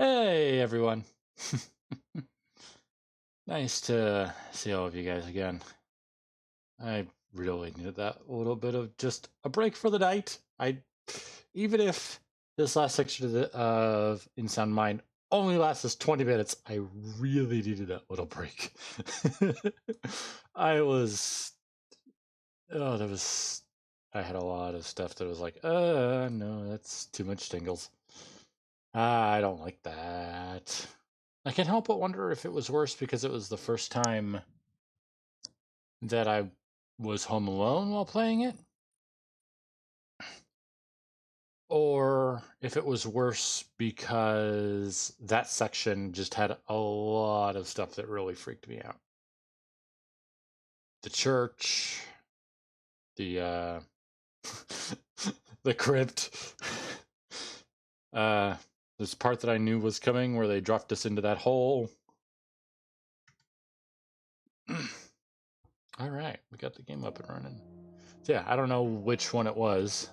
Hey everyone. Nice to see all of you guys again. I really needed that little bit of just a break for the night. Even if this last section of In Sound Mind only lasts us 20 minutes, I really needed that little break. I was, oh, I had a lot of stuff that was like, no, that's too much tingles. I don't like that. I can't help but wonder if it was worse because it was the first time that I was home alone while playing it, or if it was worse because that section just had a lot of stuff that really freaked me out. The church, the the crypt. This part that I knew was coming where they dropped us into that hole. All right, we got the game up and running. So yeah, I don't know which one it was,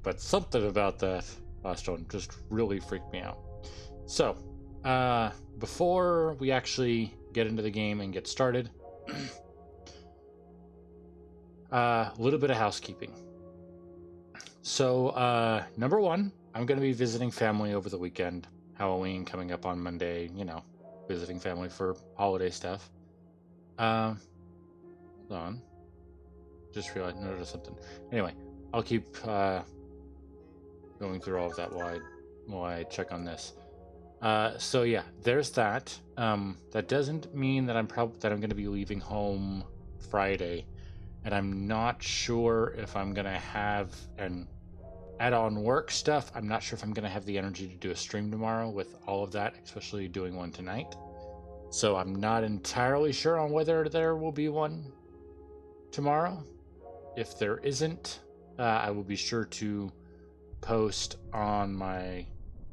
but something about that last one just really freaked me out. So, before we actually get into the game and get started, a little bit of housekeeping. So, number one, I'm going to be visiting family over the weekend. Halloween coming up on Monday, visiting family for holiday stuff. Hold on. Just realized, noticed something. Anyway, I'll keep going through all of that while I check on this. So yeah, there's that. That doesn't mean that I'm going to be leaving home Friday, and I'm not sure if I'm gonna have an add-on work stuff. I'm not sure if I'm gonna have the energy to do a stream tomorrow with all of that, especially doing one tonight. So I'm not entirely sure on whether there will be one tomorrow. If there isn't, I will be sure to post on my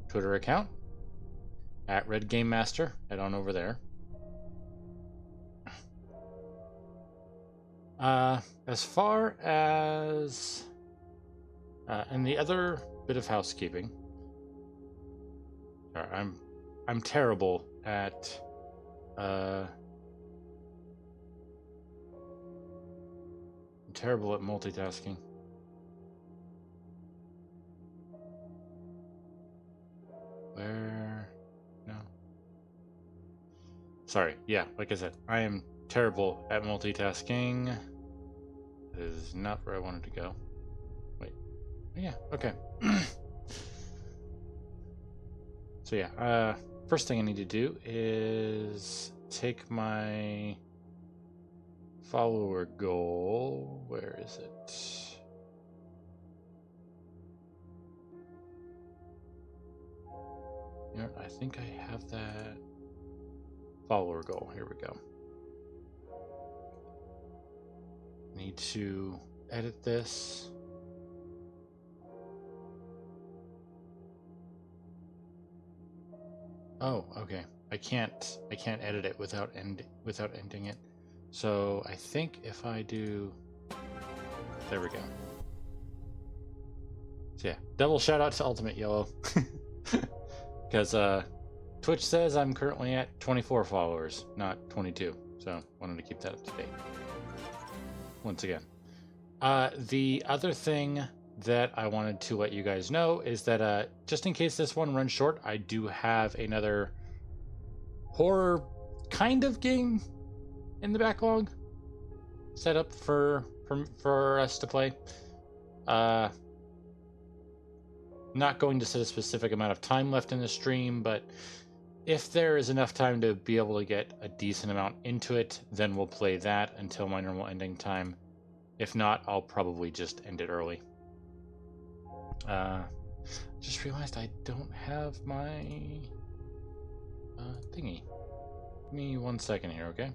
Twitter account at Red Game Master. Head on over there. As far as and the other bit of housekeeping, I'm terrible at multitasking. Where? No. Sorry. Yeah, like I said, I am terrible at multitasking. That is not where I wanted to go. Wait. Yeah, okay. So yeah, first thing I need to do is take my follower goal. Where is it? You know, I think I have that follower goal. Here we go. Need to edit this. Oh, okay. I can't edit it without ending it. So I think if I do, there we go. So yeah, double shout out to Ultimate Yellow, because Twitch says I'm currently at 24 followers, not 22. So wanted to keep that up to date. Once again, the other thing that I wanted to let you guys know is that just in case this one runs short, I do have another horror kind of game in the backlog set up for us to play. Not going to set a specific amount of time left in the stream, but if there is enough time to be able to get a decent amount into it, then we'll play that until my normal ending time. If not, I'll probably just end it early. Just realized I don't have my thingy. Give me 1 second here, okay?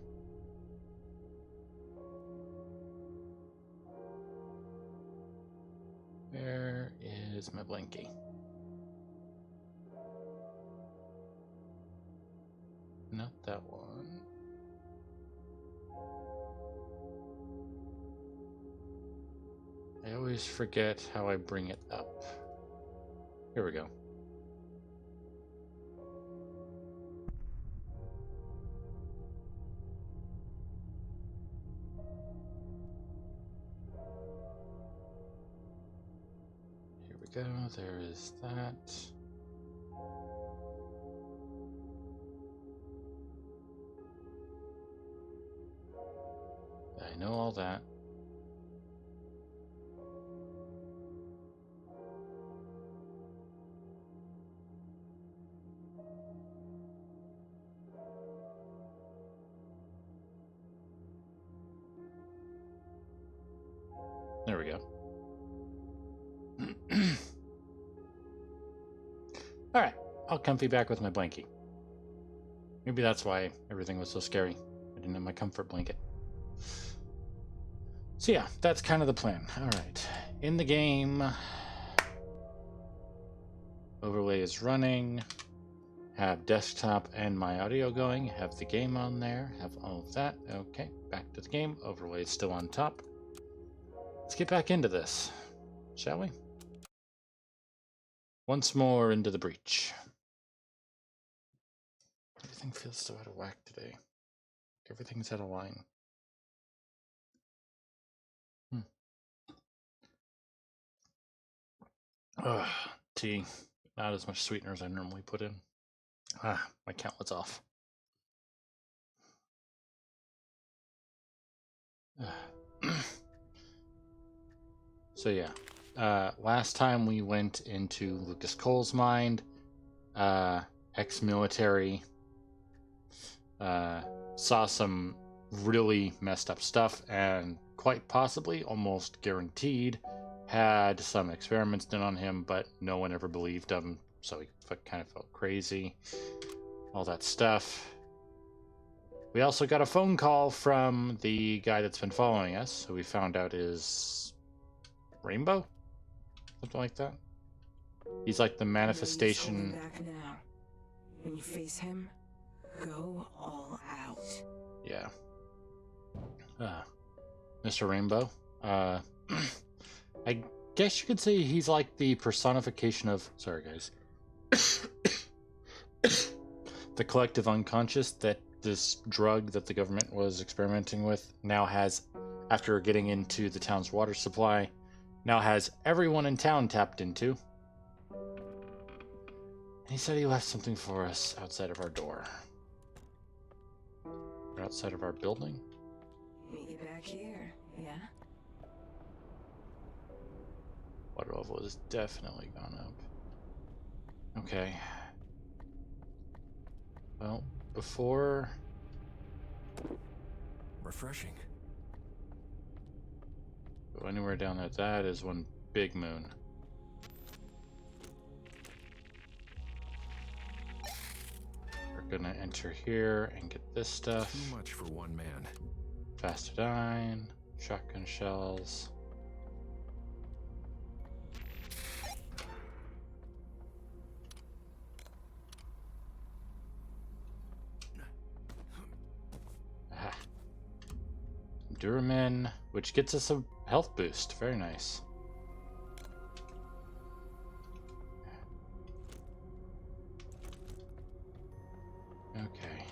Where is my blankie? Not that one. I always forget how I bring it up. Here we go. there is that. I know all that. There we go. Alright, I'll comfy back with my blankie. Maybe that's why everything was so scary. I didn't have my comfort blanket. So yeah, that's kind of the plan. Alright, in the game, overlay is running, have desktop and my audio going, have the game on there, have all of that. Okay, back to the game, overlay is still on top. Let's get back into this, shall we? Once more into the breach. Everything feels so out of whack today. Everything's out of line. Tea. Not as much sweetener as I normally put in. My count was off. So yeah, last time we went into Lucas Cole's mind, ex-military, saw some really messed up stuff, and quite possibly, almost guaranteed, had some experiments done on him, but no one ever believed him, so he kind of felt crazy. All that stuff. We also got a phone call from the guy that's been following us, who we found out is Rainbow? Something like that. He's like the manifestation. Back now. When you face him, go all out. Yeah. Mr. Rainbow. I guess you could say he's like the personification of. Sorry, guys. The collective unconscious that this drug that the government was experimenting with now has, after getting into the town's water supply, now has everyone in town tapped into. He said he left something for us outside of our door. Or outside of our building? Meet you back here, yeah? Water level has definitely gone up. Okay. Well, before... Refreshing. Go anywhere down there, that is one big moon. We're gonna enter here and get this stuff. Too much for one man. Fastidine, shotgun shells. Ah. Duramin, which gets us a health boost. Very nice. Okay.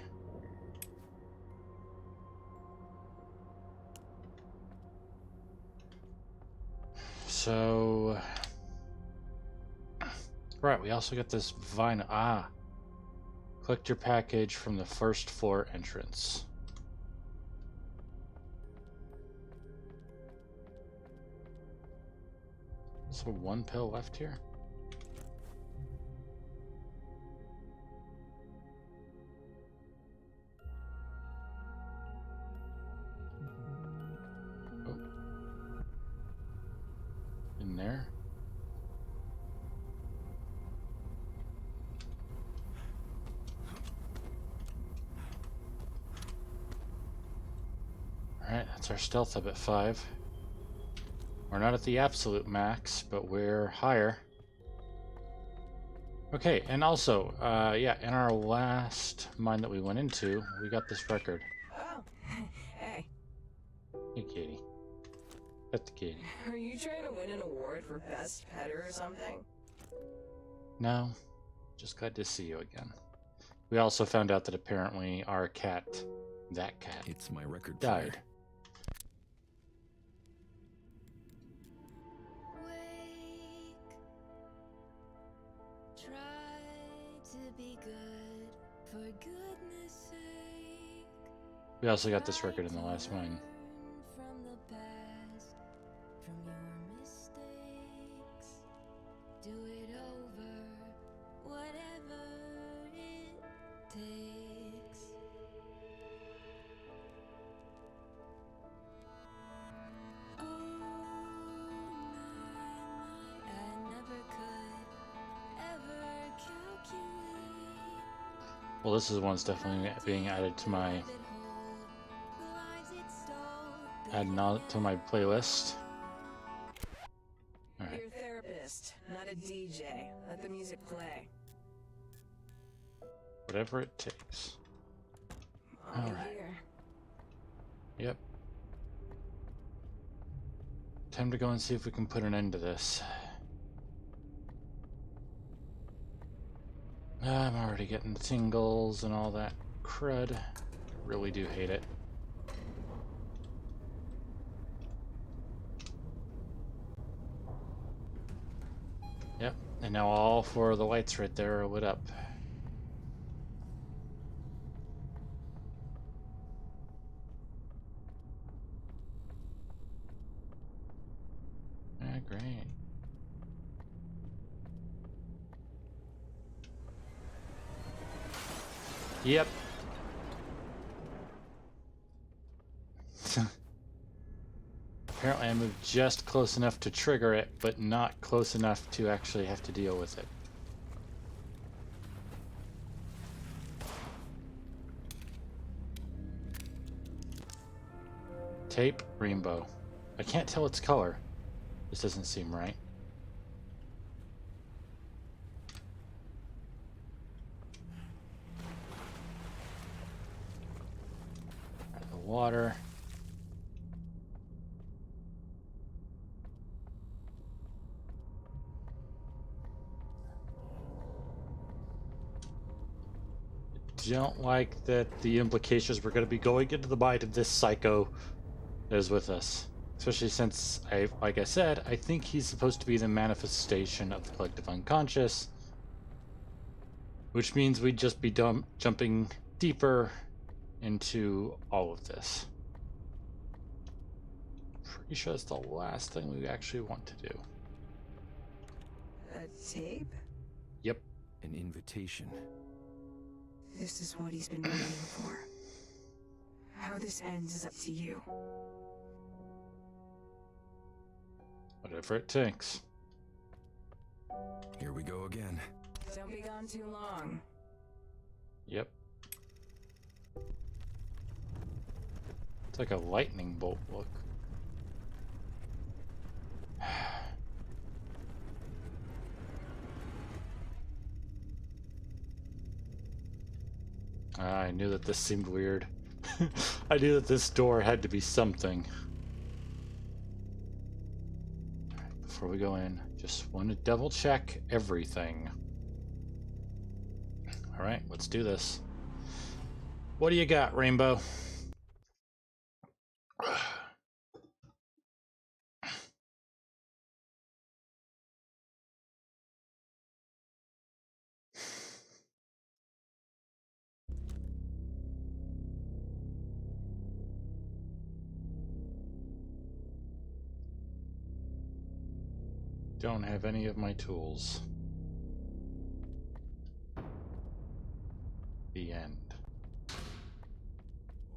So, right, we also got this vine. Collect your package from the first floor entrance. Is there one pill left here? Oh. In there? Alright, that's our stealth up at 5. We're not at the absolute max, but we're higher. Okay, and also, yeah, in our last mine that we went into, we got this record. Oh, hey. Hey, kitty. Pet the kitty. Are you trying to win an award for best petter or something? No, just glad to see you again. We also found out that apparently our cat, that cat, It's my record died. We also got this record in the last one. Well, this is one's definitely being added to my playlist. All right. You're a therapist, not a DJ. Let the music play. Whatever it takes. I'll be All right. here. Yep. Time to go and see if we can put an end to this. I'm already getting tingles and all that crud. Really do hate it. Yep, and now all four of the lights right there are lit up. Ah, great. Yep. Apparently I moved just close enough to trigger it, but not close enough to actually have to deal with it. Tape, rainbow. I can't tell its color. This doesn't seem right. The water. Don't like that the implications were going to be going into the mind of this psycho that is with us. Especially since, like I said, I think he's supposed to be the manifestation of the collective unconscious. Which means we'd just be jumping deeper into all of this. Pretty sure that's the last thing we actually want to do. A tape? Yep. An invitation. This is what he's been waiting for. How this ends is up to you. Whatever it takes. Here we go again. Don't be gone too long. Yep. It's like a lightning bolt look. I knew that this seemed weird. I knew that this door had to be something. Alright, before we go in, just want to double check everything. Alright, let's do this. What do you got, Rainbow? Don't have any of my tools. The end.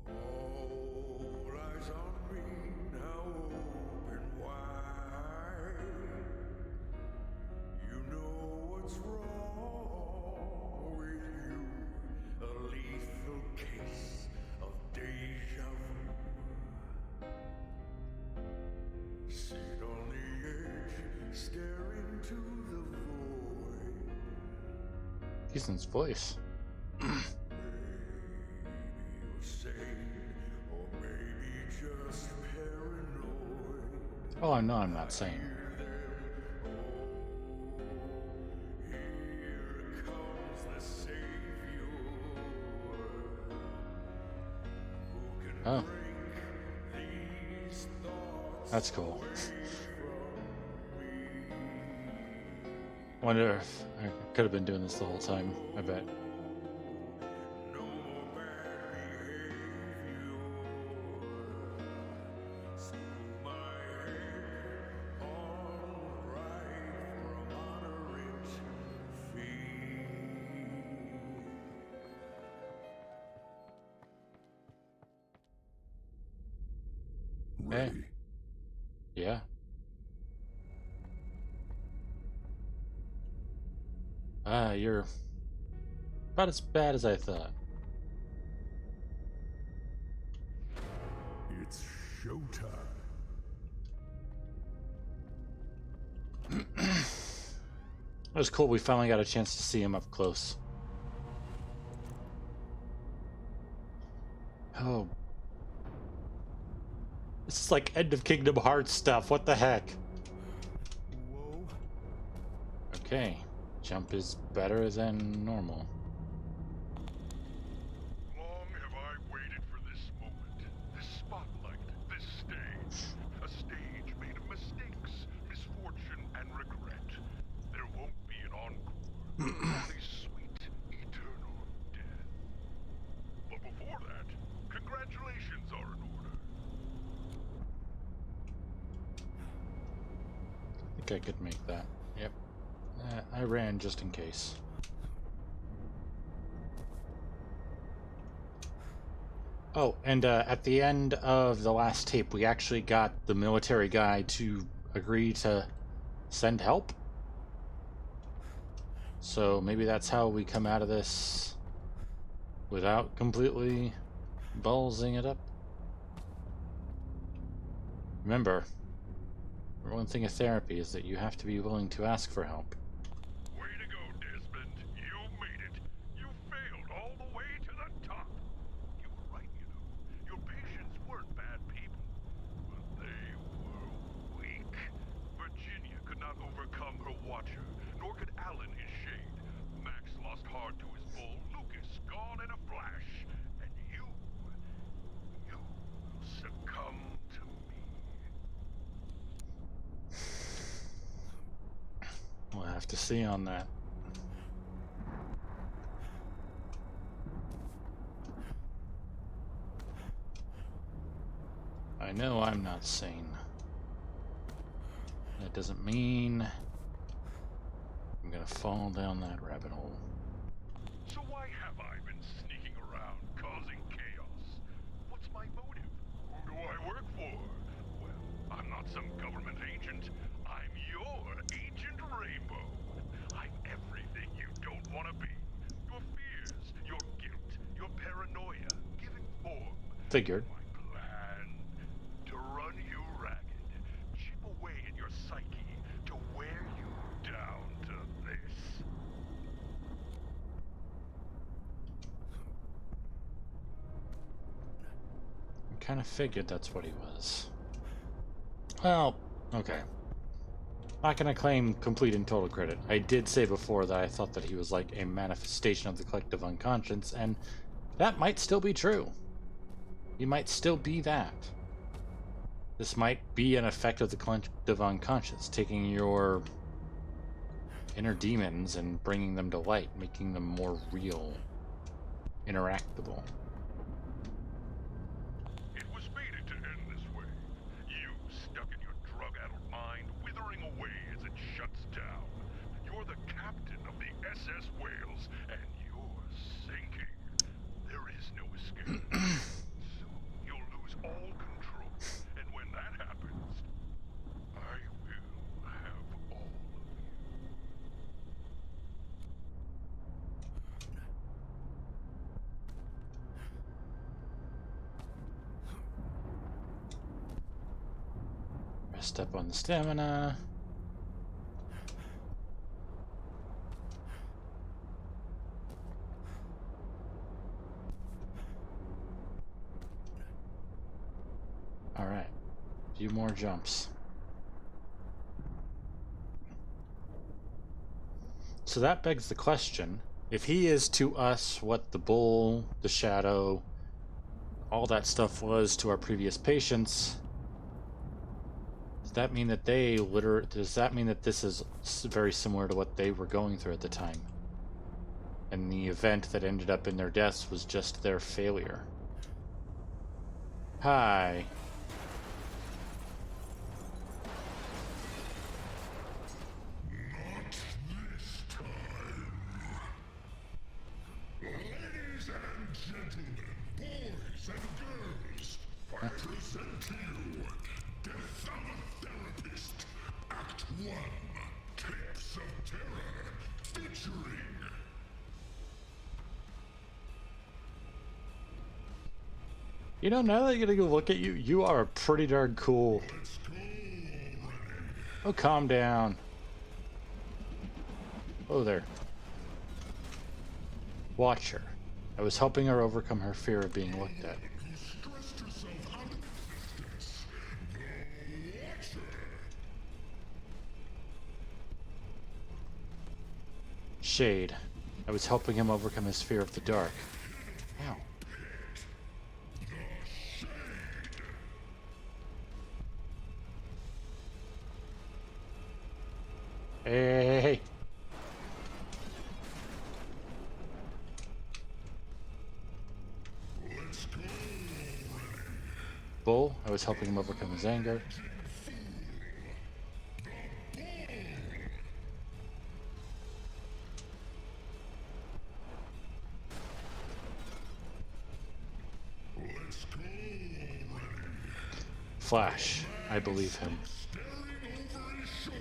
All eyes on me now, open wide. You know what's wrong with you. A lethal case of deja vu. Sit on the edge, staring to the void. Ethan's voice. Maybe you're sane, or maybe just paranoid. Oh, no, I'm not saying. Here comes the savior. Who can Oh, break these thoughts that's cool. away from me? Wonder if I could have been doing this the whole time. I bet. No more bad behavior. School my head, alright from moderate fee. Ready. Yeah. Ah, you're about as bad as I thought. It's showtime. It was cool. We finally got a chance to see him up close. Oh. This is like end of Kingdom Hearts stuff. What the heck? Whoa. Okay. Jump is better than normal. Long have I waited for this moment, this spotlight, this stage. A stage made of mistakes, misfortune, and regret. There won't be an encore, only sweet, eternal death. But before that, congratulations are in order. I think I could make that. Yep. I ran just in case. Oh, and at the end of the last tape, we actually got the military guy to agree to send help. So maybe that's how we come out of this without completely ballsing it up. Remember, one thing of therapy is that you have to be willing to ask for help. Way to go, Desmond. You made it. You failed all the way to the top. You were right, you know. Your patients weren't bad people, but they were weak. Virginia could not overcome her watcher, nor could Alan his shade. Max lost hard to his bull. Lucas gone in a flash. And you succumb to me. We'll have to see on that. I know I'm not sane. That doesn't mean I'm gonna fall down that rabbit hole. So why have I been sneaking around, causing chaos? What's my motive? Who do I work for? Well, I'm not some government agent. I'm your Agent Rainbow. I'm everything you don't want to be. Your fears, your guilt, your paranoia, giving form. Figured. My plan to run you ragged, chip away at your psyche, to wear you down to this. I kind of figured that's what he was. Well, okay. Not gonna claim complete and total credit. I did say before that I thought that he was like a manifestation of the collective unconscious, and that might still be true. He might still be that. This might be an effect of the collective unconscious, taking your inner demons and bringing them to light, making them more real, interactable. It was fated to end this way. You, stuck in your drug-addled mind, withering away as it shuts down. You're the captain of the SS Wales, and you're sinking. There is no escape. Soon you'll lose all control, and when that happens, I will have all of you. Rest up on the stamina. Alright. A few more jumps. So that begs the question, if he is to us what the bull, the shadow, all that stuff was to our previous patients, that mean that does that mean that this is very similar to what they were going through at the time? And the event that ended up in their deaths was just their failure. Hi. Not this time. Ladies and gentlemen, boys and girls, I present to you Death of a Therapist, Act 1, Tapes of Terror, featuring... You know, now that I get to go look at you, you are pretty darn cool. Let's go already. Oh, calm down. Oh, there. Watch her. I was helping her overcome her fear of being looked at. Who stressed herself out of existence. The Watcher. Shade. I was helping him overcome his fear of the dark. Ow. Hey. Let's go already. Bull. I was helping him overcome his anger. Let's go already. Flash. I believe him. Staring over his shoulder.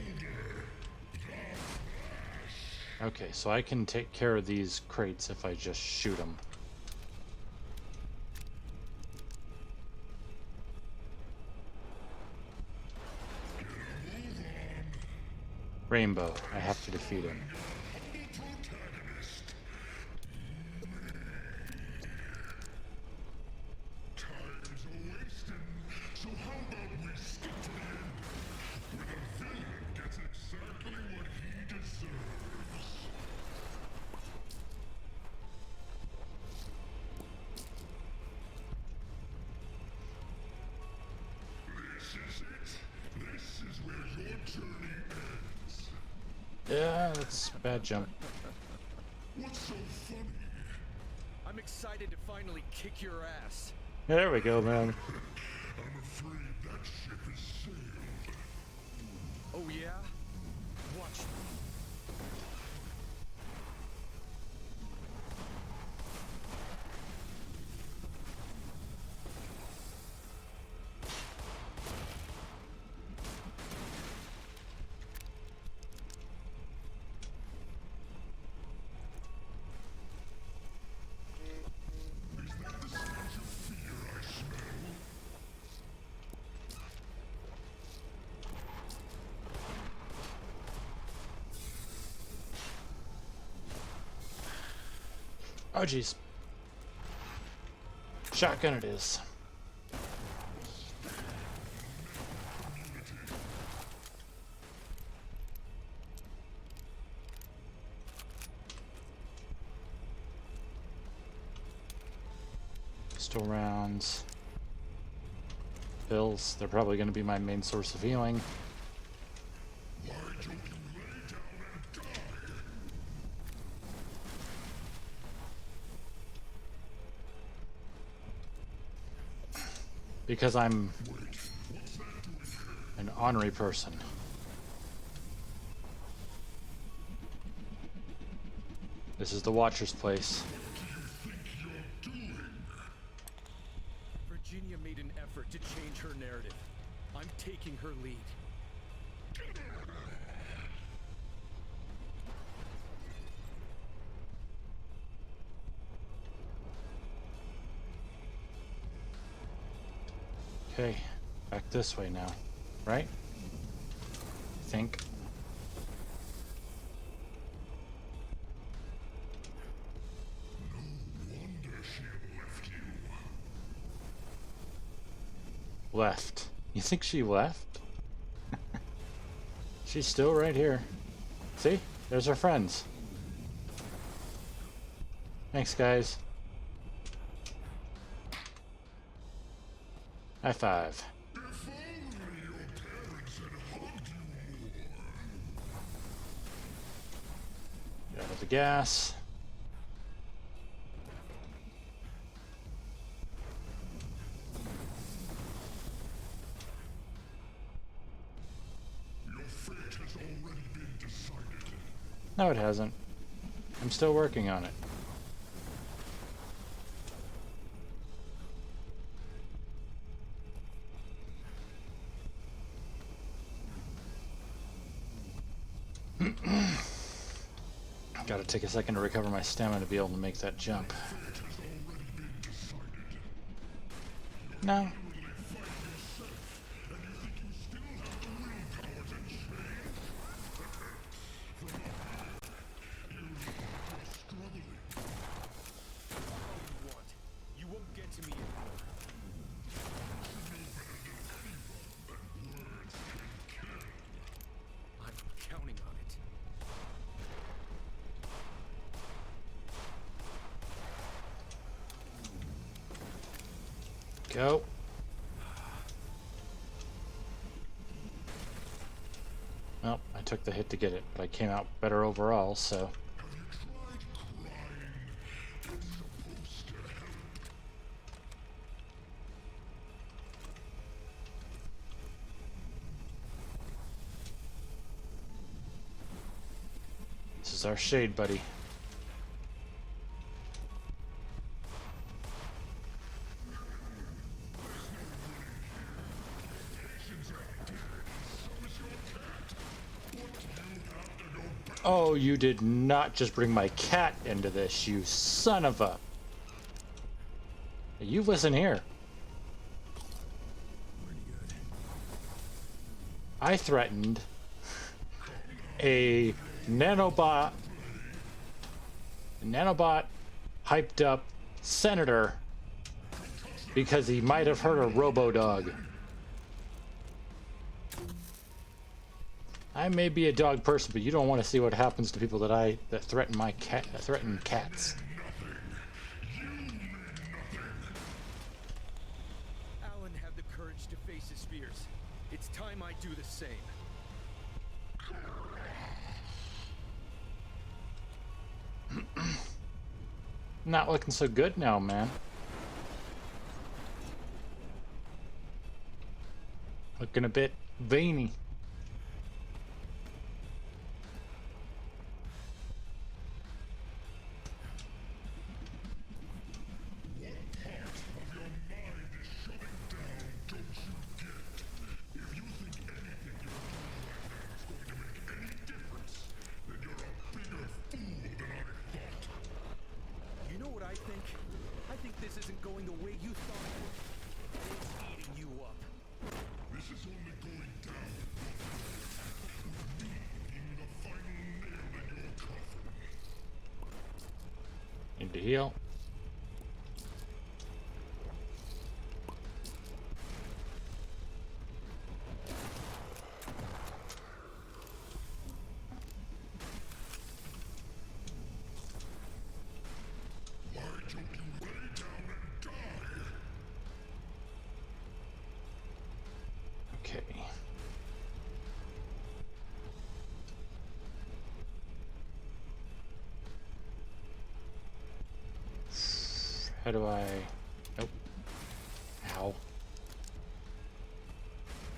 Okay, so I can take care of these crates if I just shoot them. Rainbow. I have to defeat him. Protagonist. Time's a-wasting, so how about we skip to the end, where the villain gets exactly what he deserves. This is it. This is where your journey ends. Yeah, that's a bad jump. What's so funny? I'm excited to finally kick your ass. There we go, man. I'm afraid that ship has sailed. Oh yeah? Watch me. Is that the stench of fear I smell? Oh, jeez. Shotgun it is. Pistol rounds. Pills. They're probably going to be my main source of healing. Why don't you lay down and die? Because I'm Wait, what's that doing here? an ornery person. This is the Watcher's place. Think you're doing? Virginia made an effort to change her narrative. I'm taking her lead. Okay, back this way now, right? I think. Wonder she left you. Left. You think she left? She's still right here. See? There's our friends. Thanks, guys. High five. If only your parents had the gas. Your fate has already been decided. No, it hasn't. I'm still working on it. Gotta take a second to recover my stamina to be able to make that jump. Fate has already been decided. No. You only fight yourself, and you think you still have the willpower to change? From up here, you're struggling. All you want. You won't get to me anymore. I'm counting on it. Go. Well, I took the hit to get it, but I came out better overall, so... Have you tried crying? It's supposed to help. This is our shade, buddy. Oh, you did not just bring my cat into this, you son of a... You listen here. I threatened a nanobot hyped up senator because he might have heard a robo-dog. I may be a dog person, but you don't want to see what happens to people that threaten my cat, threaten cats. Alan had the courage to face his fears. It's time I do the same. Not looking so good now, man. Looking a bit veiny. You know what I think? I think this isn't going the way you thought it would. It's eating you up. This is only going down. With me being the final nail in your coffin. Need to heal. Why don't you lay down and die? Okay. How do I... Nope. Ow.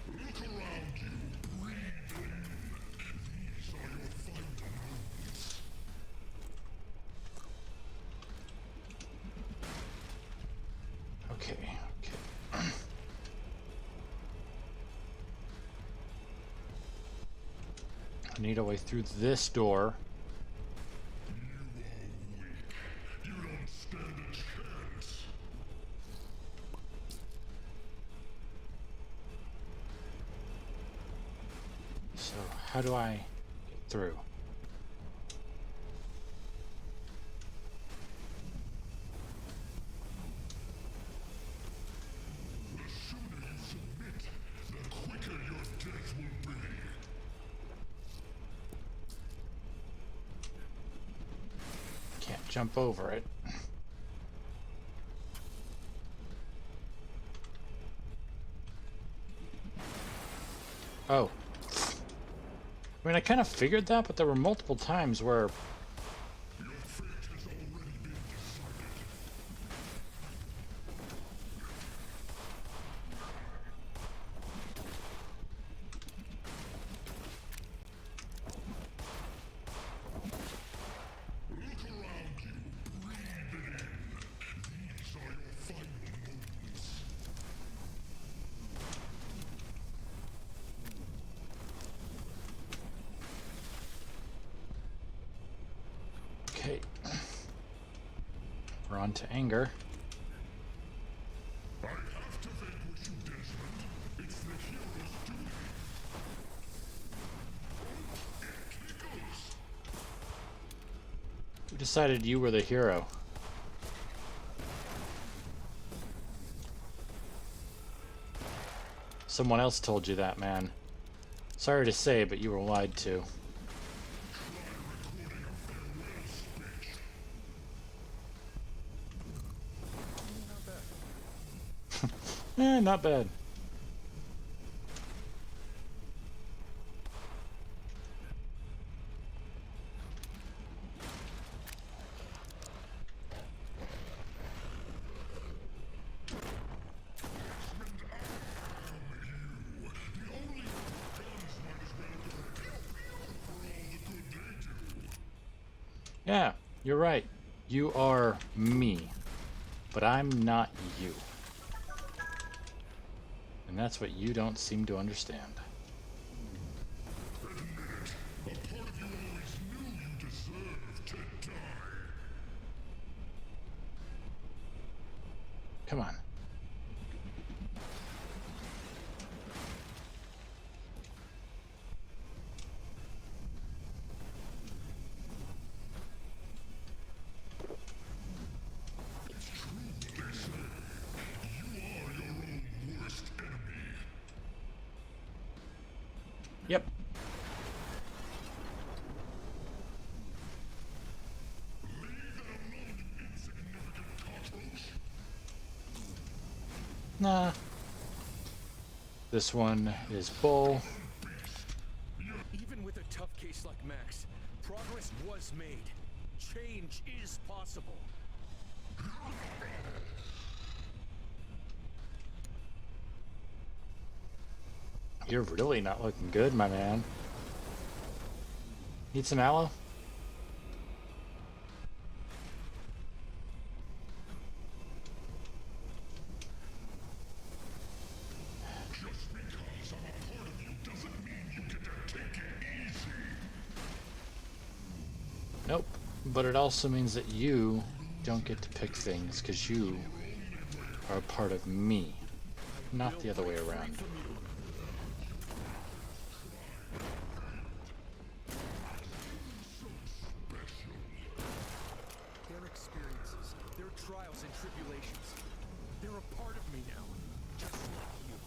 Look around you. Breathe in. These are your final moments. Okay, okay. I need a way through this door. You don't stand a chance. So, how do I get through? The sooner you submit, the quicker your death will be. Can't jump over it. Oh. I mean, I kind of figured that, but there were multiple times where We're on to anger. I have to vanquish you, Desmond. It's the hero's duty. It tickles. Who decided you were the hero? Someone else told you that, man. Sorry to say, but you were lied to. Not bad. Yeah, you're right. You are me, but I'm not you. And that's what you don't seem to understand. Admit it. A part of you always knew you deserved to die. Come on. It's true what they say. You are your own worst enemy. Yep. Leave that alone, you insignificant cockroach. Nah. This one is bull. Even with a tough case like Max, progress was made. Change is possible. You're really not looking good, my man. Need some aloe? Just because I'm a part of you doesn't mean you get to take it easy. Nope. But it also means that you don't get to pick things because you are a part of me, not the other way around. Their experiences, their trials and tribulations, they're a part of me now. Just like you.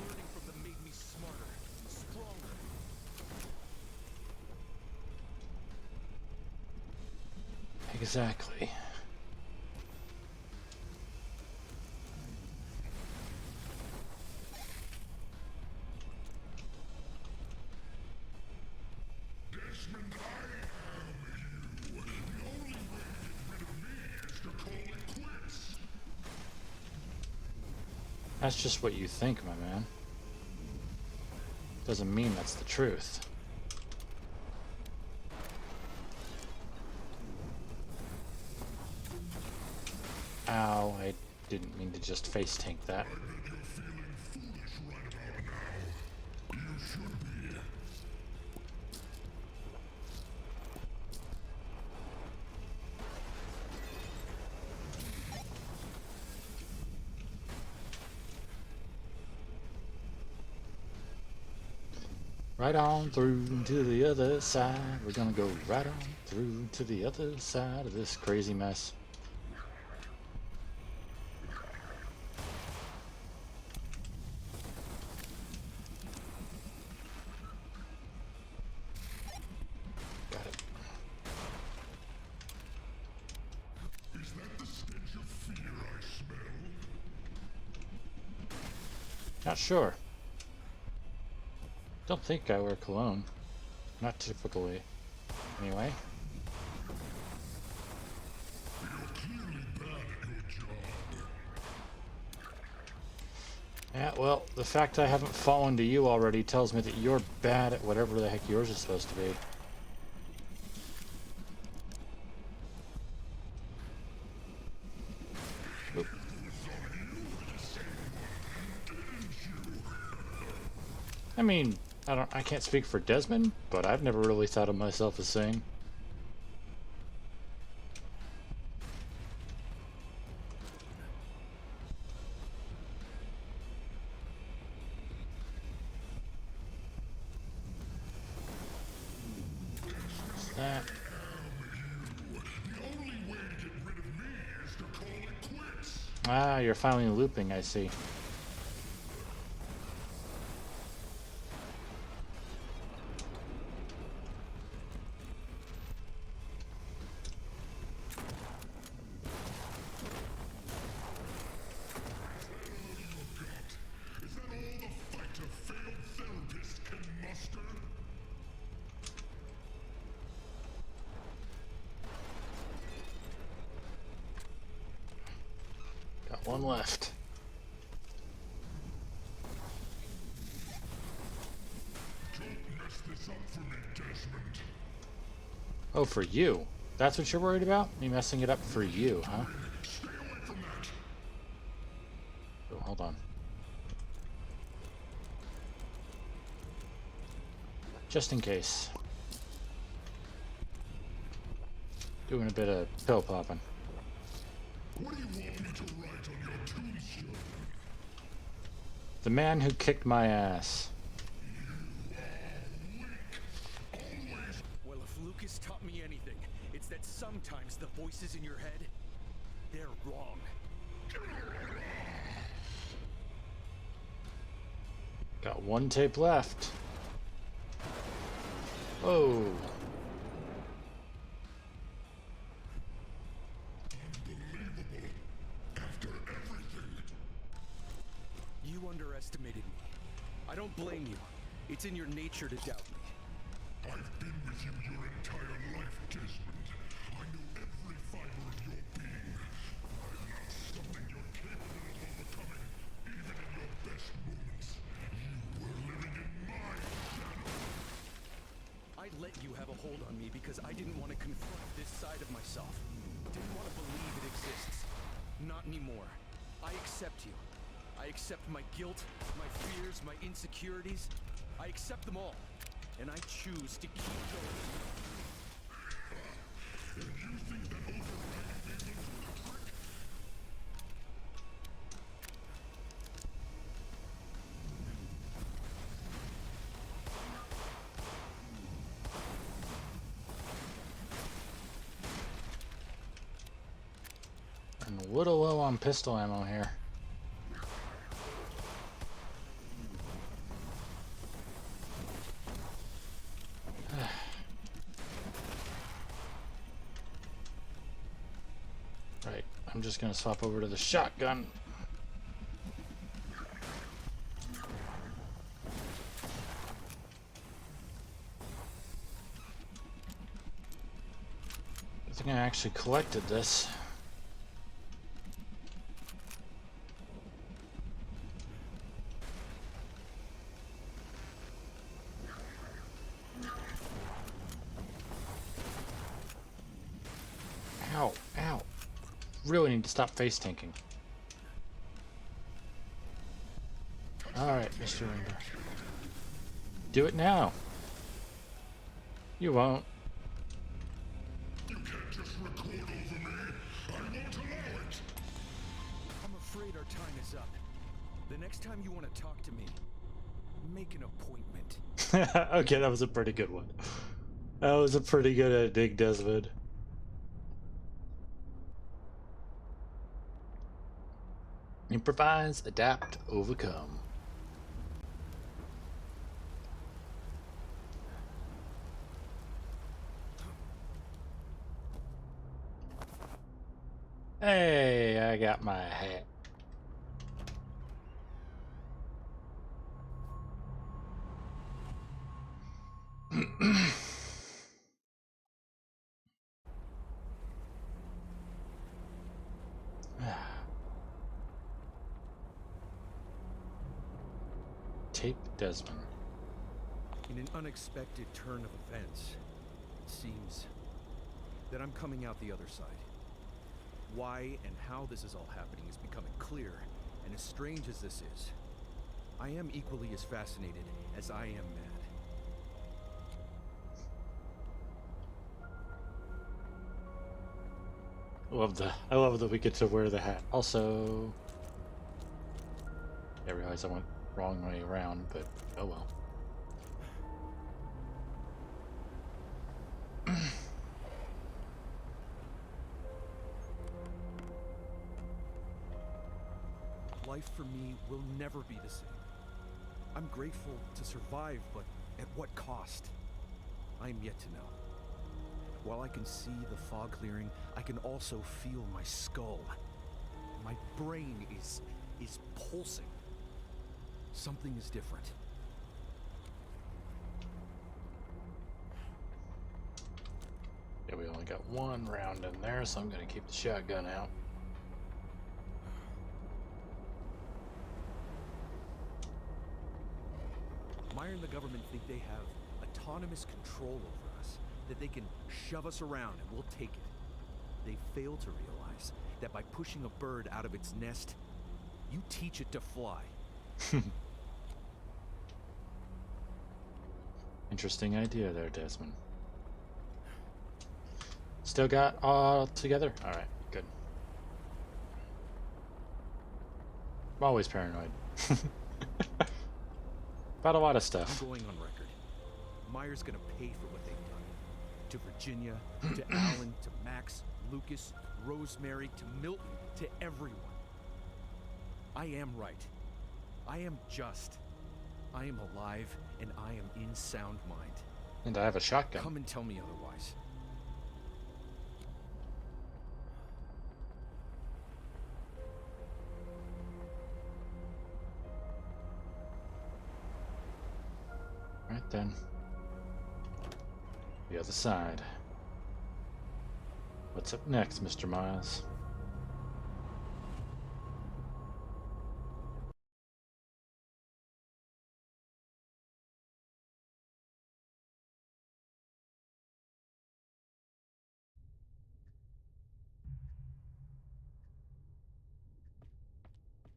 Learning from them made me smarter, stronger. Exactly. Desmond, I am you. The only way to get rid of me is to call it quits. That's just what you think, my man. Doesn't mean that's the truth. Ow, I didn't mean to just face tank that. I bet you're feeling foolish right about now. You should be. Right on through to the other side. We're gonna go right on through to the other side of this crazy mess. Got it. Is that the stench of fear I smell? Not sure. Don't think I wear cologne. Not typically. Anyway. You're clearly bad at your job. Yeah, well, the fact I haven't fallen to you already tells me that you're bad at whatever the heck yours is supposed to be. Oop. I mean, I can't speak for Desmond, but I've never really thought of myself as sane. Ah, you're finally looping, I see. Is that all the fight a failed therapist can muster? Got one left. Don't mess this up for me, Desmond. Oh, for you. That's what you're worried about? Me messing it up for you, huh? Stay away from that. Oh, hold on. Just in case. Doing a bit of pill popping. What do you want me to write on your tombstone? The man who kicked my ass. Well, if Lucas taught me anything, it's that sometimes the voices in your head, they're wrong. Got one tape left. Whoa. Unbelievable. After everything. You underestimated me. I don't blame you. It's in your nature to doubt me. I've been with you your entire life, Desmond. I know every fiber of your being. I'm not something you're capable of overcoming, even in your best moments. You were living in my shadow. I let you have a hold on me because I didn't want to confront this side of myself. Didn't want to believe it exists. Not anymore. I accept you. I accept my guilt, my fears, my insecurities. I accept them all. And I choose to keep going. And you think that overriding feelings will trick? I'm a little low on pistol ammo here. Right, I'm just gonna swap over to the shotgun. I think I actually collected this. Ow, ow. Really need to stop face tanking. Alright, Mr. Rimber. Do it now. You won't. You can't just record over me. I won't allow it. I'm afraid our time is up. The next time you want to talk to me, make an appointment. Okay, that was a pretty good one. That was a pretty good ending, Desmond. Improvise, adapt, overcome. Hey, I got my hat. Tape Desmond. In an unexpected turn of events, it seems that I'm coming out the other side. Why and how this is all happening is becoming clear, and as strange as this is, I am equally as fascinated as I am mad. I love that we get to wear the hat. Also, I realize I went wrong way around, but oh well. life for me will never be the same. I'm grateful to survive, but at what cost? I'm yet to know. While I can see the fog clearing, I can also feel my skull. My brain is pulsing. Something is different. Yeah, we only got one round in there, so I'm gonna keep the shotgun out. Meyer and the government think they have autonomous control over us, that they can shove us around and we'll take it. They fail to realize that by pushing a bird out of its nest, you teach it to fly. Interesting idea there, Desmond. Still got all together? Alright, good. I'm always paranoid. About a lot of stuff. I'm going on record. Meyer's gonna pay for what they've done. To Virginia, to Alan, to Max, Lucas, Rosemary, to Milton, to everyone. I am right. I am just. I am alive, and I am in sound mind. And I have a shotgun. Come and tell me otherwise. Right then. The other side. What's up next, Mr. Miles?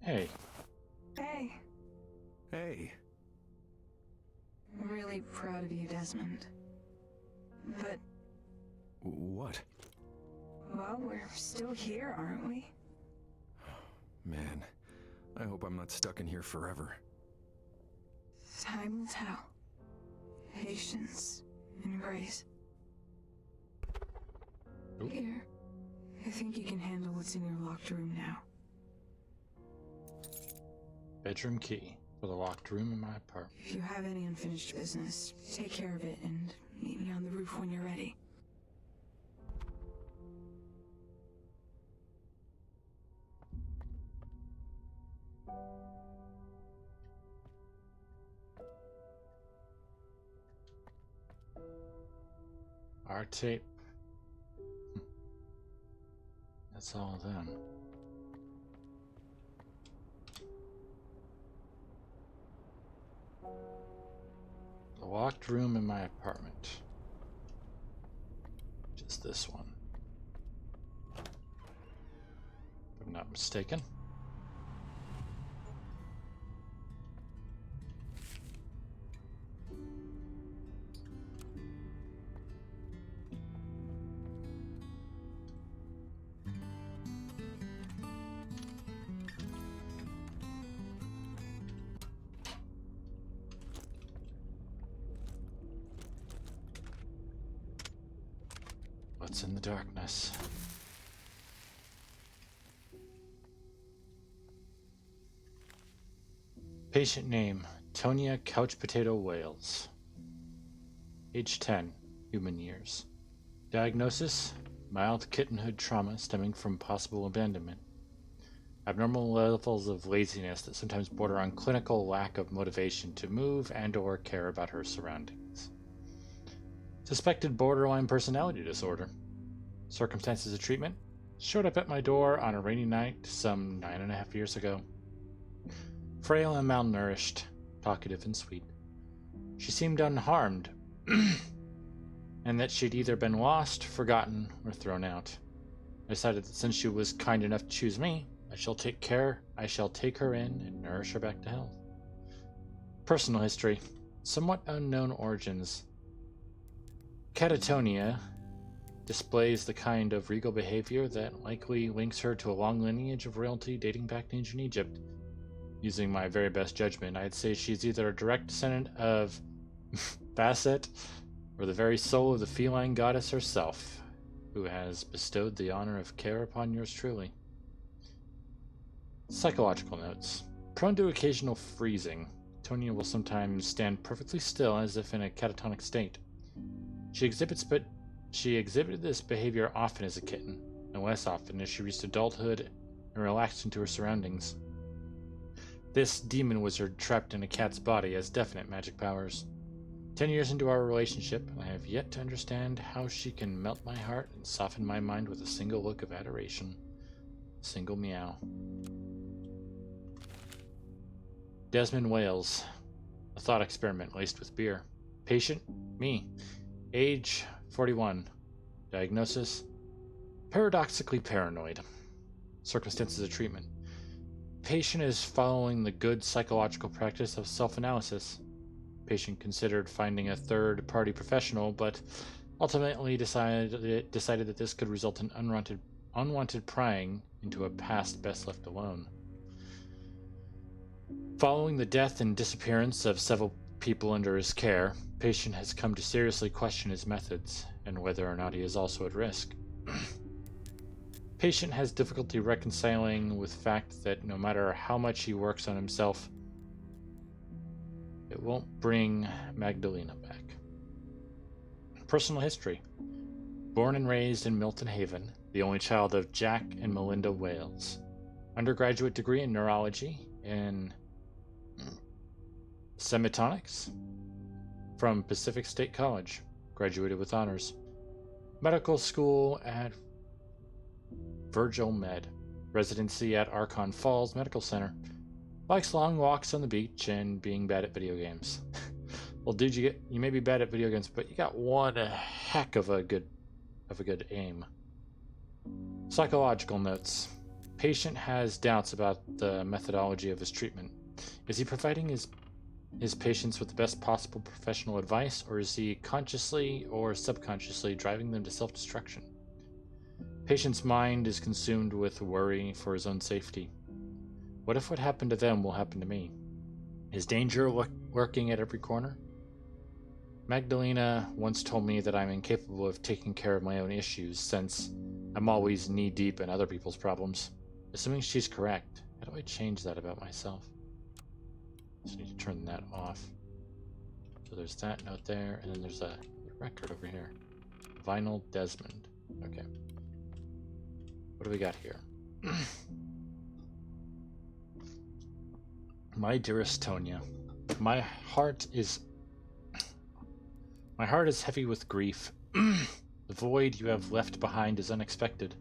Hey. Hey, Hey. I'm really proud of you, Desmond. But, What? well, we're still here, aren't we? Man, I hope I'm not stuck in here forever. Time will tell. Patience and grace. Oop. Here, I think you can handle what's in your locked room now. Bedroom key for the locked room in my apartment. If you have any unfinished business, take care of it and meet me on the roof when you're ready. Our tape. That's all then. The locked room in my apartment. Just this one. If I'm not mistaken. What's in the darkness? Patient name, Tonia Couch Potato Wales. Age 10, human years. Diagnosis, mild kittenhood trauma stemming from possible abandonment. Abnormal levels of laziness that sometimes border on clinical lack of motivation to move and or care about her surroundings. Suspected borderline personality disorder. Circumstances of treatment. Showed up at my door on a rainy night some 9.5 years ago. Frail and malnourished, talkative and sweet. She seemed unharmed, and that she'd either been lost, forgotten, or thrown out. I decided that since she was kind enough to choose me, I shall take her in and nourish her back to health. Personal history. Somewhat unknown origins. Catatonia displays the kind of regal behavior that likely links her to a long lineage of royalty dating back to ancient Egypt. Using my very best judgment, I'd say she's either a direct descendant of Basset or the very soul of the feline goddess herself, who has bestowed the honor of care upon yours truly. Psychological notes. Prone to occasional freezing, Tonya will sometimes stand perfectly still as if in a catatonic state. She exhibited this behavior often as a kitten, and less often as she reached adulthood and relaxed into her surroundings. This demon wizard trapped in a cat's body has definite magic powers. 10 years into our relationship, I have yet to understand how she can melt my heart and soften my mind with a single look of adoration. Single meow. Desmond Wales. A thought experiment laced with beer. Patient? Me. Age 41. Diagnosis? Paradoxically paranoid. Circumstances of treatment. Patient is following the good psychological practice of self-analysis. Patient considered finding a third-party professional, but ultimately decided that this could result in unwanted prying into a past best left alone. Following the death and disappearance of several people under his care, Patient has come to seriously question his methods and whether or not he is also at risk. Patient has difficulty reconciling with the fact that no matter how much he works on himself, it won't bring Magdalena back. Personal history. Born and raised in Milton Haven, the only child of Jack and Melinda Wales. Undergraduate degree in neurology in semitonics from Pacific State College. Graduated with honors. Medical school at Virgil Med. Residency at Archon Falls Medical Center. Likes long walks on the beach and being bad at video games. Well, dude, you may be bad at video games, but you got one heck of a good aim. Psychological notes. Patient has doubts about the methodology of his treatment. Is he providing his patients with the best possible professional advice, or is he consciously or subconsciously driving them to self-destruction? Patient's mind is consumed with worry for his own safety. What if what happened to them will happen to me? Is danger lurking at every corner? Magdalena once told me that I'm incapable of taking care of my own issues since I'm always knee-deep in other people's problems. Assuming she's correct, how do I change that about myself? Just need to turn that off. So there's that note there, and then there's a record over here. Vinyl Desmond. Okay. What do we got here? My dearest Tonya, my heart is heavy with grief. The void you have left behind is unexpected.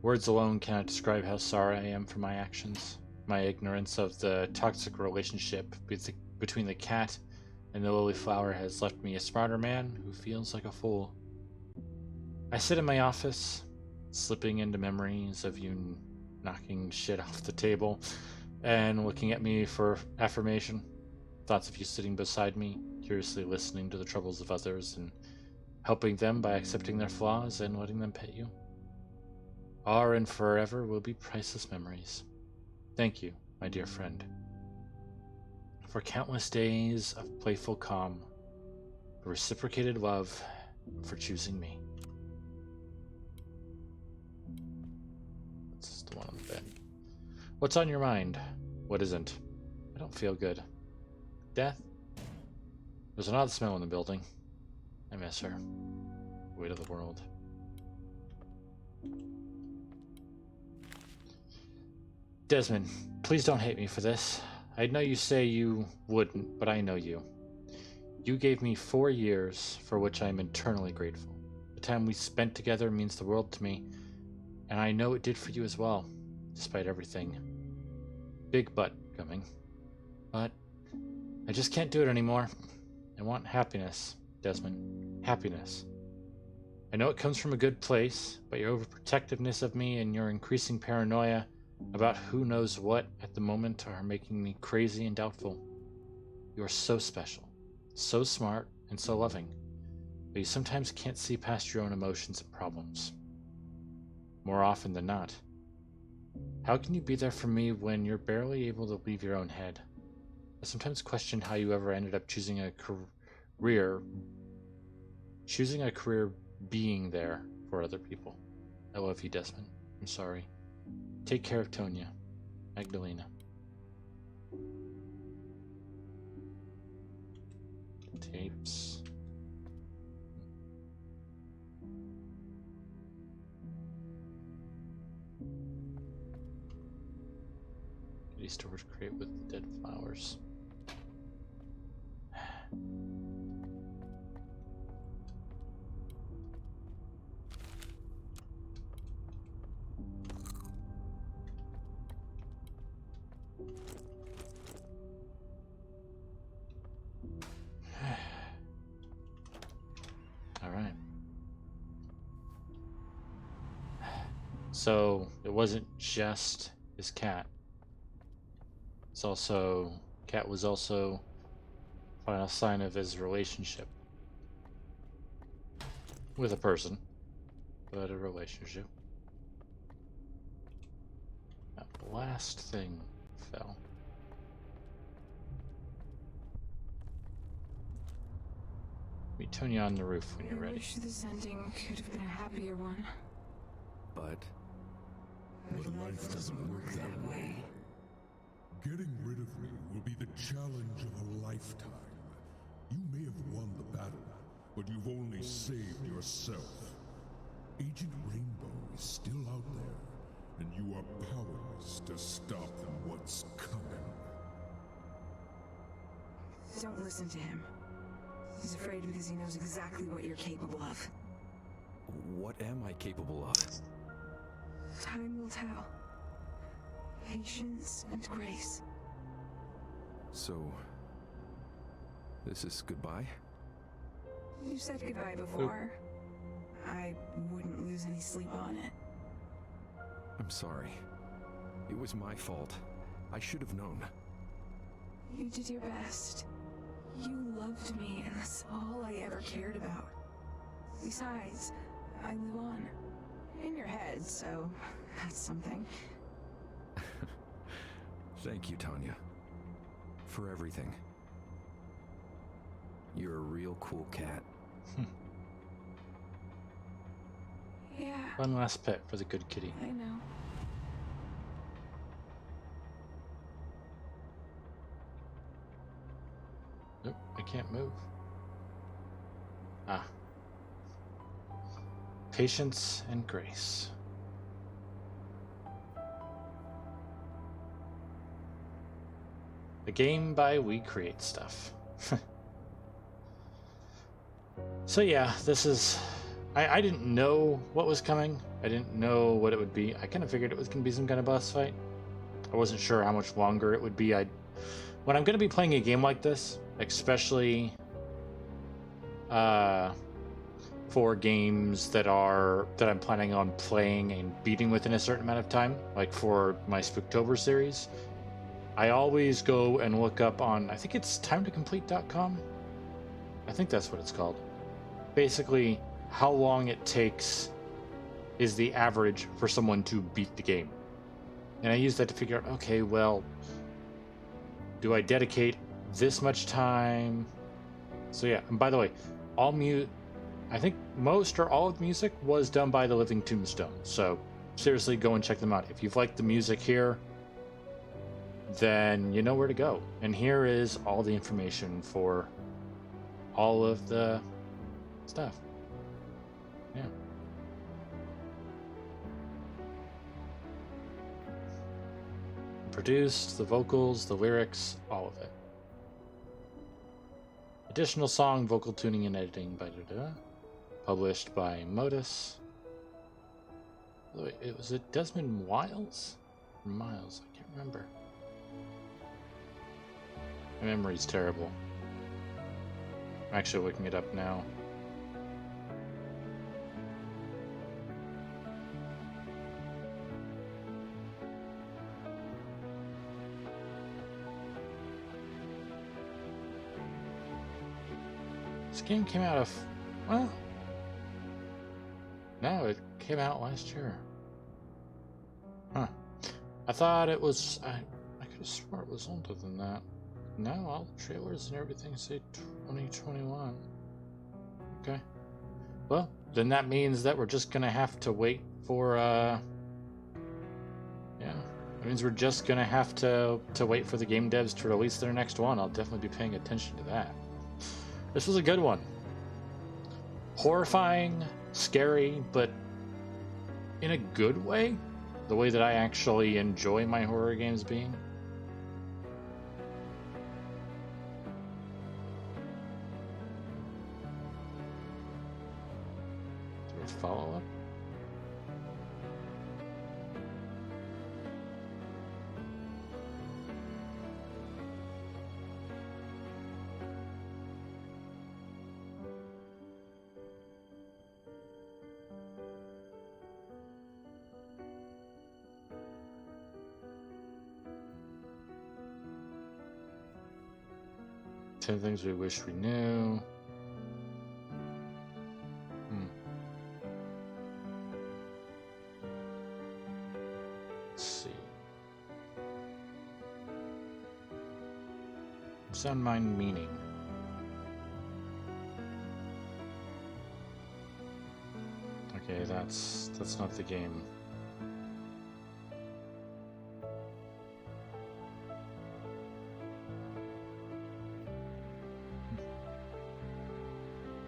Words alone cannot describe how sorry I am for my actions. My ignorance of the toxic relationship between the cat and the lily flower has left me a smarter man who feels like a fool. I sit in my office, slipping into memories of you knocking shit off the table and looking at me for affirmation. Thoughts of you sitting beside me, curiously listening to the troubles of others and helping them by accepting their flaws and letting them pet you. Are and forever will be priceless memories. Thank you, my dear friend, for countless days of playful calm, for reciprocated love, for choosing me. This is the one on the bed. What's on your mind? What isn't? I don't feel good. Death? There's an odd smell in the building. I miss her. Weight of the world. Desmond, please don't hate me for this. I know you say you wouldn't, but I know you. You gave me 4 years, for which I am eternally grateful. The time we spent together means the world to me, and I know it did for you as well, despite everything. Big but coming. But I just can't do it anymore. I want happiness, Desmond. Happiness. I know it comes from a good place, but your overprotectiveness of me and your increasing paranoia about who knows what at the moment are making me crazy and doubtful. You are so special, so smart, and so loving, but you sometimes can't see past your own emotions and problems. More often than not. How can you be there for me when you're barely able to leave your own head? I sometimes question how you ever ended up choosing a career being there for other people. I love you, Desmond. I'm sorry. Take care of Tonya. Magdalena. Tapes. Kitty storage crate with dead flowers. All right. So it wasn't just his cat. It's also cat was also final sign of his relationship with a person, but a relationship. That last thing fell. We turn you on the roof when you're I ready. wish this ending could have been a happier one. But But life doesn't work that way. Getting rid of me will be the challenge of a lifetime. You may have won the battle, but you've only saved yourself. Agent Rainbow is still out there, and you are powerless to stop what's coming. Don't listen to him. He's afraid because he knows exactly what you're capable of. what am I capable of? Time will tell. Patience and grace. So, this is goodbye? You said goodbye before. I wouldn't lose any sleep on it. I'm sorry. It was my fault. I should have known. You did your best. You loved me, and that's all I ever cared about. Besides, I live on. In your head, so that's something. Thank you, Tanya. For everything. You're a real cool cat. Yeah, One last pet for the good kitty. I know. Nope, I can't move. Ah. Patience and grace. The game by We Create Stuff. So yeah, this is... I didn't know what was coming. I didn't know what it would be. I kind of figured it was going to be some kind of boss fight. I wasn't sure how much longer it would be. When I'm going to be playing a game like this, especially for games that I'm planning on playing and beating within a certain amount of time, like for my Spooktober series, I always go and look up on, I think it's timetocomplete.com. I think that's what it's called. Basically, how long it takes is the average for someone to beat the game. And I use that to figure out, okay, well, do I dedicate this much time? So yeah, and by the way, I think most or all of the music was done by the Living Tombstone. So seriously, go and check them out. If you've liked the music here, then you know where to go. And here is all the information for all of the stuff. Yeah. Produced, the vocals, the lyrics, all of it. Additional song, vocal tuning and editing by published by Modus. Was it Desmond Wiles? Or Miles? I can't remember. My memory's terrible. I'm actually looking it up now. This game came out well, no, it came out last year. Huh. I thought it was, I could have sworn it was older than that. No, all the trailers and everything say 2021. Okay. Well, then that means that we're just gonna have to wait for, yeah, That means we're just gonna have to wait for the game devs to release their next one. I'll definitely be paying attention to that. This was a good one. Horrifying, scary, but in a good way. The way that I actually enjoy my horror games being. Do we follow up? Ten things we wish we knew. Let's see. Sound mind meaning. Okay, that's not the game.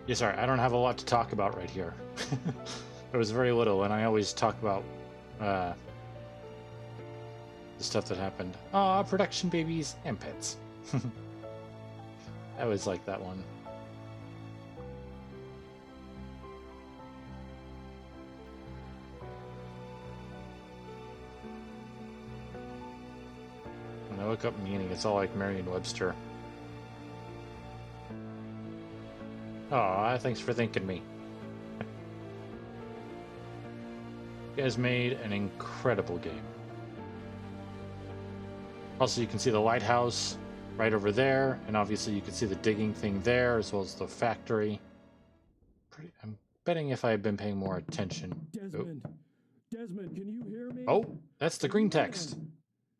Yeah, sorry, I don't have a lot to talk about right here. There was very little, and I always talk about the stuff that happened. Aw, production babies and pets. I always like that one. When I look up meaning, it's all like Merriam-Webster. Aw, thanks for thinking me. You guys made an incredible game. Also, you can see the lighthouse right over there, and obviously you can see the digging thing there, as well as the factory. I'm betting if I had been paying more attention. Desmond, Oh. Desmond, can you hear me? Oh, that's the green text.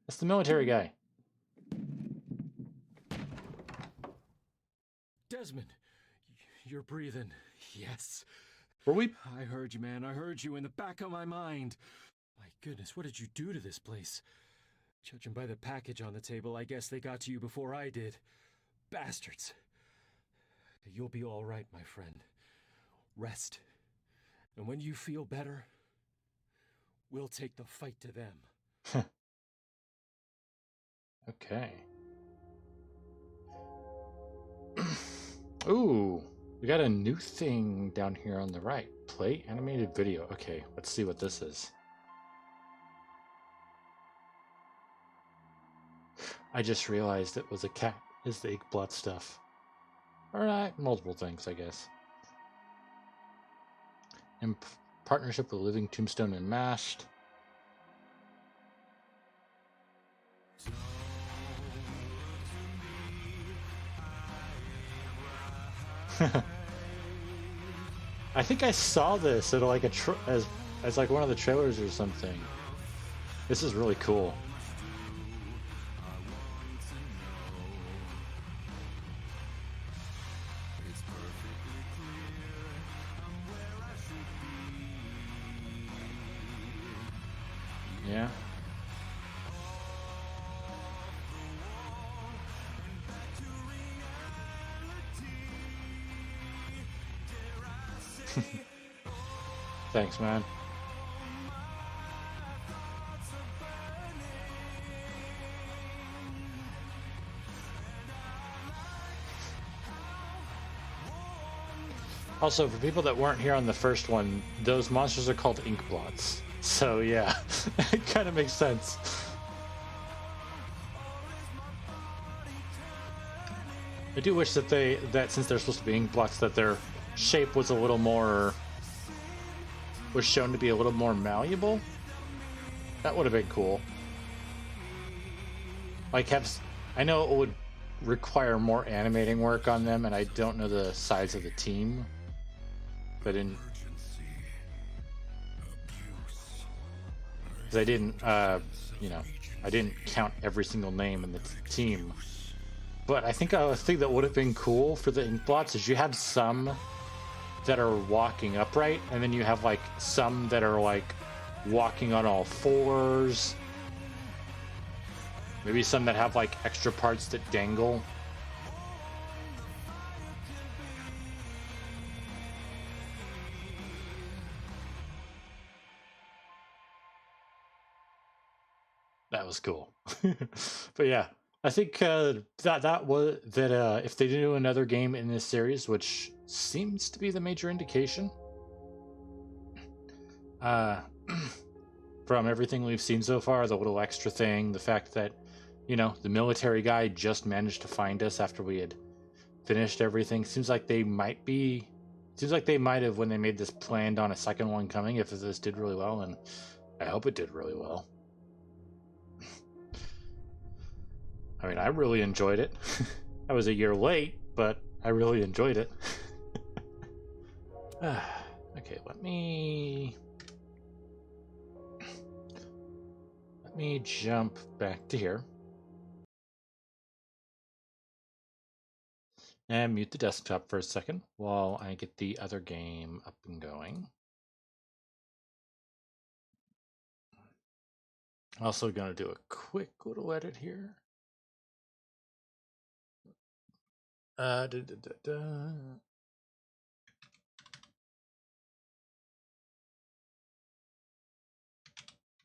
That's the military guy. Desmond, you're breathing. Yes. Were we? I heard you, man. I heard you in the back of my mind. My goodness, what did you do to this place? Judging by the package on the table, I guess they got to you before I did. Bastards. You'll be all right, my friend. Rest. And when you feel better, we'll take the fight to them. Okay. Ooh, we got a new thing down here on the right. Play animated video. Okay, let's see what this is. I just realized it was a cat. Is the Inkblot stuff. Alright, multiple things, I guess. In partnership with Living Tombstone and Mashed. I think I saw this at like as like one of the trailers or something. This is really cool. Yeah. Thanks, man. Also, for people that weren't here on the first one, those monsters are called Inkblots. So yeah, it kind of makes sense. I do wish that since they're supposed to be Inkblots, that their shape was a little more, was shown to be a little more malleable. That would have been cool. Like I know it would require more animating work on them, and I don't know the size of the team. But because I didn't, I didn't count every single name in the team. But I think a thing that would have been cool for the Inkblots is you have some that are walking upright, and then you have like some that are like walking on all fours. Maybe some that have like extra parts that dangle. That was cool. But yeah, I think that if they do another game in this series, which seems to be the major indication, uh, from everything we've seen so far, the little extra thing, the fact that, you know, the military guy just managed to find us after we had finished everything, seems like they might have, when they made this, planned on a second one coming if this did really well, and I hope it did really well. I mean, I really enjoyed it. I was a year late, but I really enjoyed it. Okay, let me jump back to here and mute the desktop for a second while I get the other game up and going. Also going to do a quick little edit here. Da, da, da, da.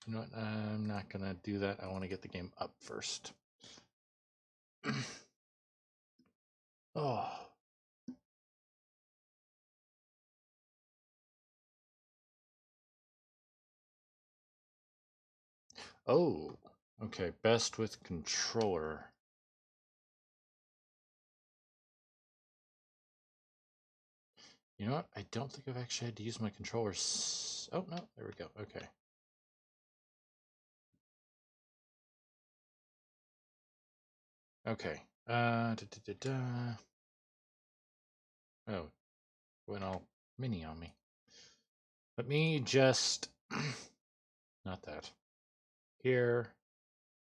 You know what? I'm not going to do that. I want to get the game up first. Oh. Oh. Okay, best with controller. You know what? I don't think I've actually had to use my controller. Oh, no. There we go. Okay. Okay. Oh, went all mini on me. Let me just... Not that. Here.